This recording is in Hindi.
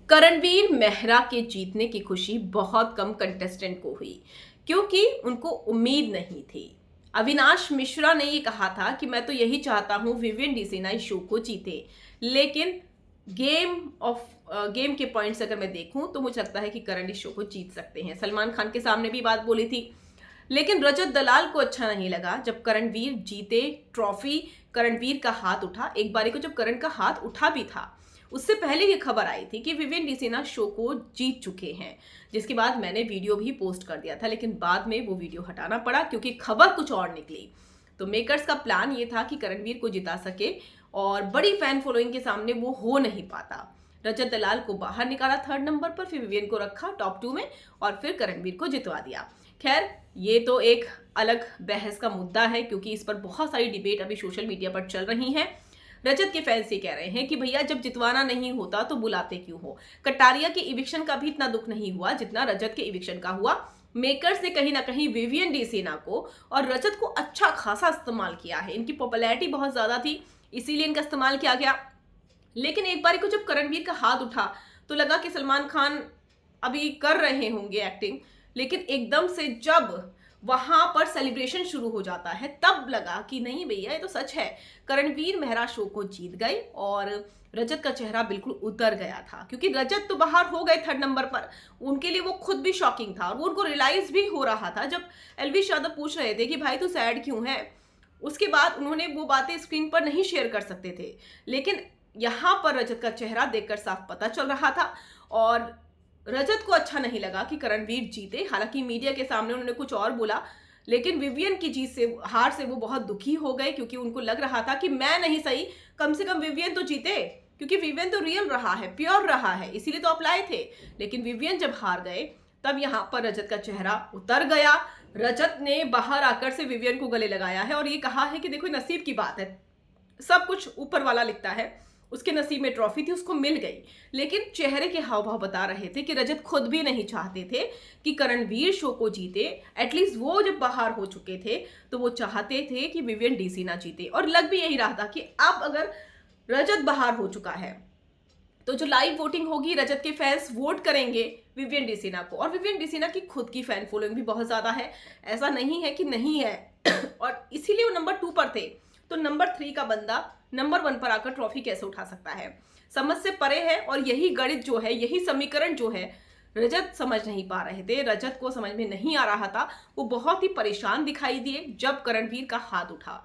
करणवीर मेहरा के जीतने की खुशी बहुत कम कंटेस्टेंट को हुई क्योंकि उनको उम्मीद नहीं थी। अविनाश मिश्रा ने ये कहा था कि मैं तो यही चाहता हूं विवियन डिसीना इस शो को जीते, लेकिन गेम के पॉइंट्स अगर मैं देखूं तो मुझे लगता है कि करण इस शो को जीत सकते हैं। सलमान खान के सामने भी बात बोली थी, लेकिन रजत दलाल को अच्छा नहीं लगा जब करणवीर जीते। ट्रॉफी करणवीर का हाथ उठा। एक बारी को जब करण का हाथ उठा भी था, उससे पहले ये खबर आई थी कि विवियन डिसीना शो को जीत चुके हैं, जिसके बाद मैंने वीडियो भी पोस्ट कर दिया था, लेकिन बाद में वो वीडियो हटाना पड़ा क्योंकि खबर कुछ और निकली। तो मेकर्स का प्लान ये था कि करणवीर को जिता सके और बड़ी फैन फॉलोइंग के सामने वो हो नहीं पाता। रजत दलाल को बाहर निकाला 3rd नंबर पर, फिर विवियन को रखा टॉप 2 में और फिर करणवीर को जितवा दिया। खैर, ये तो एक अलग बहस का मुद्दा है क्योंकि इस पर बहुत सारी डिबेट अभी सोशल मीडिया पर चल रही है। रजत के फैंस ये कह रहे हैं कि भैया जब जितवाना नहीं होता तो बुलाते क्यों हो। कटारिया के इविक्शन का भी इतना दुख नहीं हुआ जितना रजत के इविक्शन का हुआ। मेकर्स ने कहीं ना कहीं विवियन डिसीना को और रजत को अच्छा खासा इस्तेमाल किया है। इनकी पॉपुलैरिटी बहुत ज्यादा थी, इसीलिए इनका इस्तेमाल किया गया। लेकिन एक बार को जब करणवीर का हाथ उठा तो लगा कि सलमान खान अभी कर रहे होंगे एक्टिंग, लेकिन एकदम से जब वहां पर सेलिब्रेशन शुरू हो जाता है तब लगा कि नहीं भैया ये तो सच है। करणवीर मेहरा शो को जीत गए और रजत का चेहरा बिल्कुल उतर गया था क्योंकि रजत तो बाहर हो गए 3rd नंबर पर। उनके लिए वो खुद भी शॉकिंग था और वो उनको रियलाइज भी हो रहा था जब एलवी यादव पूछ रहे थे कि भाई तू सैड क्यों है। उसके बाद उन्होंने वो बातें स्क्रीन पर नहीं शेयर कर सकते थे, लेकिन यहां पर रजत का चेहरा देखकर साफ पता चल रहा था और रजत को अच्छा नहीं लगा कि करणवीर जीते। हालांकि मीडिया के सामने उन्होंने कुछ और बोला, लेकिन विवियन की जीत से, हार से वो बहुत दुखी हो गए क्योंकि उनको लग रहा था कि मैं नहीं सही, कम से कम विवियन तो जीते, क्योंकि विवियन तो रियल रहा है, प्योर रहा है, इसीलिए तो अप्लाई थे। लेकिन विवियन जब हार गए तब यहां पर रजत का चेहरा उतर गया। रजत ने बाहर आकर से विवियन को गले लगाया है और ये कहा है कि देखो नसीब की बात है, सब कुछ ऊपर वाला लिखता है। उसके नसीब में ट्रॉफी थी, उसको मिल गई। लेकिन चेहरे के हाव भाव बता रहे थे कि रजत खुद भी नहीं चाहते थे कि करणवीर शो को जीते। एटलीस्ट वो जब बाहर हो चुके थे तो वो चाहते थे कि विवियन डिसीना जीते, और लग भी यही रहा था कि अब अगर रजत बाहर हो चुका है तो जो लाइव वोटिंग होगी, रजत के फैंस वोट करेंगे विवियन डिसीना को। और विवियन डिसीना की खुद की फैन फॉलोइंग भी बहुत ज्यादा है, ऐसा नहीं है कि नहीं है और इसीलिए वो नंबर 2 पर थे। तो नंबर 3 का बंदा नंबर 1 पर आकर ट्रॉफी कैसे उठा सकता है, समझ से परे है। और यही गणित जो है, यही समीकरण जो है, रजत समझ नहीं पा रहे थे, रजत को समझ में नहीं आ रहा था। वो बहुत ही परेशान दिखाई दिए जब करणवीर का हाथ उठा।